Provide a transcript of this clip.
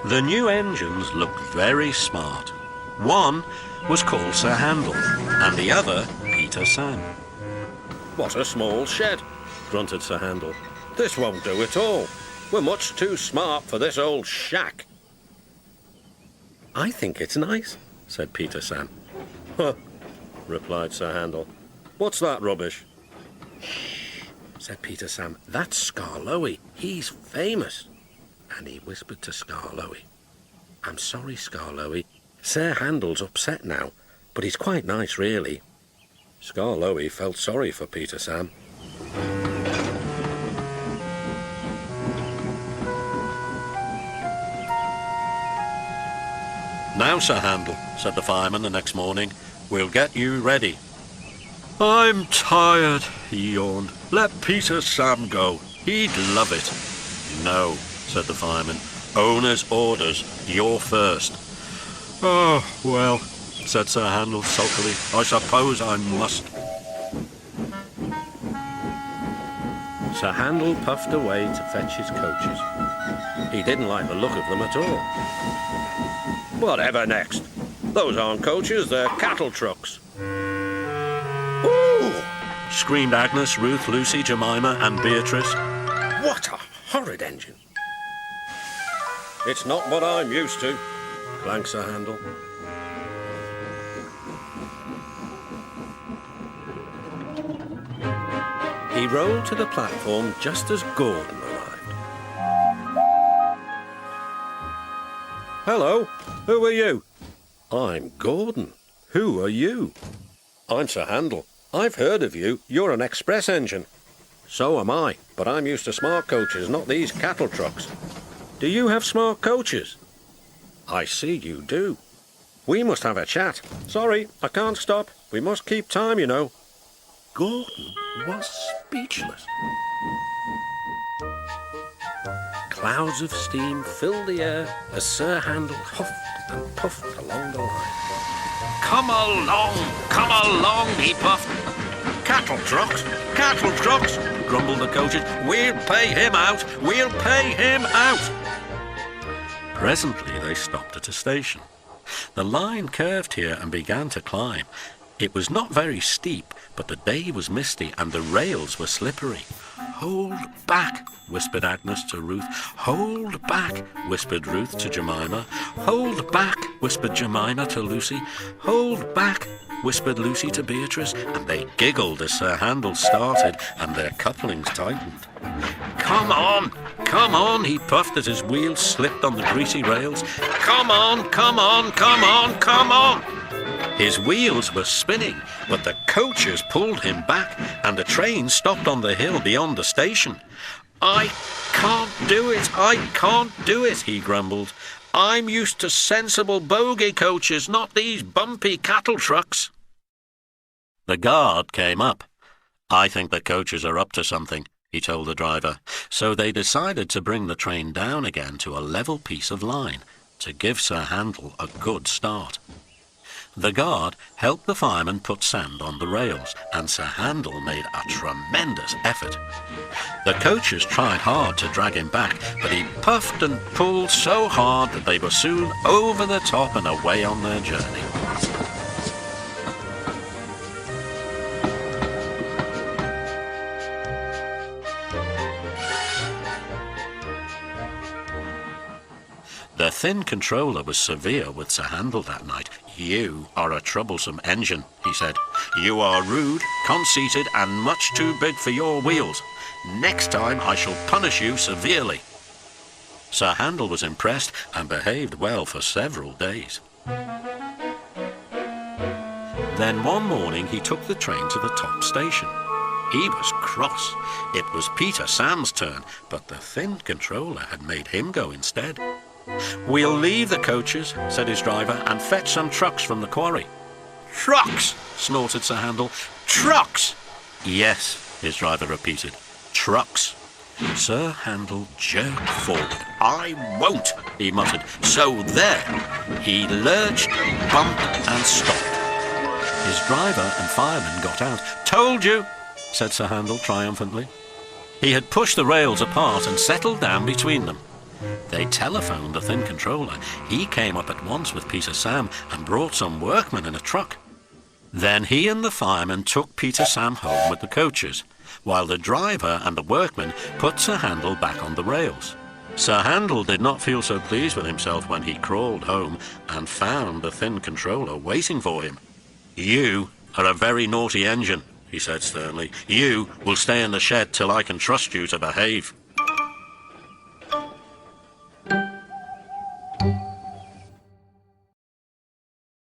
The new engines looked very smart. One was called Sir Handel, and the other Peter Sam. What a small shed, grunted Sir Handel. This won't do at all. We're much too smart for this old shack. I think it's nice, said Peter Sam. Huh, replied Sir Handel. What's that rubbish? Shh, said Peter Sam. That's Gscalesodor. He's famous. And he whispered to Gscalesodor. I'm sorry, Gscalesodor. Sir Handel's upset now, but he's quite nice, really. Gscalesodor felt sorry for Peter Sam. Now, Sir Handel, said the fireman the next morning, we'll get you ready. I'm tired, he yawned. Let Peter Sam go. He'd love it. No, said the fireman. Owner's orders. You're first. Oh, well, said Sir Handel sulkily. I suppose I must. Sir Handel puffed away to fetch his coaches. He didn't like the look of them at all. Whatever next? Those aren't coaches, they're cattle trucks. Ooh! Screamed Agnes, Ruth, Lucy, Jemima and Beatrice. What a horrid engine! It's not what I'm used to, blanked Sir Handel. He rolled to the platform just as Gordon arrived. Hello, who are you? I'm Gordon. Who are you? I'm Sir Handel. I've heard of you. You're an express engine. So am I, but I'm used to smart coaches, not these cattle trucks. Do you have smart coaches? I see you do. We must have a chat. Sorry, I can't stop. We must keep time, you know. Gordon was speechless. Clouds of steam filled the air as Sir Handel huffed and puffed along the line. Come along, he puffed. Cattle trucks, grumbled the coaches. We'll pay him out, Presently they stopped at a station. The line curved here and began to climb. It was not very steep, but the day was misty and the rails were slippery. Hold back, whispered Agnes to Ruth. Hold back, whispered Ruth to Jemima. Hold back, whispered Jemima to Lucy. Hold back, whispered Lucy to Beatrice, and they giggled as Sir Handel started and their couplings tightened. Come on, he puffed as his wheels slipped on the greasy rails. Come on. His wheels were spinning, but the coaches pulled him back, and the train stopped on the hill beyond the station. I can't do it, he grumbled. I'm used to sensible bogey coaches, not these bumpy cattle trucks. The guard came up. I think the coaches are up to something, he told the driver. So they decided to bring the train down again to a level piece of line, to give Sir Handel a good start. The guard helped the fireman put sand on the rails, and Sir Handel made a tremendous effort. The coaches tried hard to drag him back, but he puffed and pulled so hard that they were soon over the top and away on their journey. The thin controller was severe with Sir Handel that night. You are a troublesome engine, he said. You are rude, conceited, and much too big for your wheels. Next time I shall punish you severely. Sir Handel was impressed and behaved well for several days. Then one morning he took the train to the top station. He was cross. It was Peter Sam's turn, but the thin controller had made him go instead. We'll leave the coaches, said his driver, and fetch some trucks from the quarry. Trucks, snorted Sir Handel. Trucks! Yes, his driver repeated. Trucks. Sir Handel jerked forward. I won't, he muttered. So there. He lurched, bumped, and stopped. His driver and fireman got out. Told you, said Sir Handel triumphantly. He had pushed the rails apart and settled down between them. They telephoned the thin controller. He came up at once with Peter Sam and brought some workmen in a truck. Then he and the fireman took Peter Sam home with the coaches, while the driver and the workmen put Sir Handel back on the rails. Sir Handel did not feel so pleased with himself when he crawled home and found the thin controller waiting for him. "You are a very naughty engine," he said sternly. "You will stay in the shed till I can trust you to behave."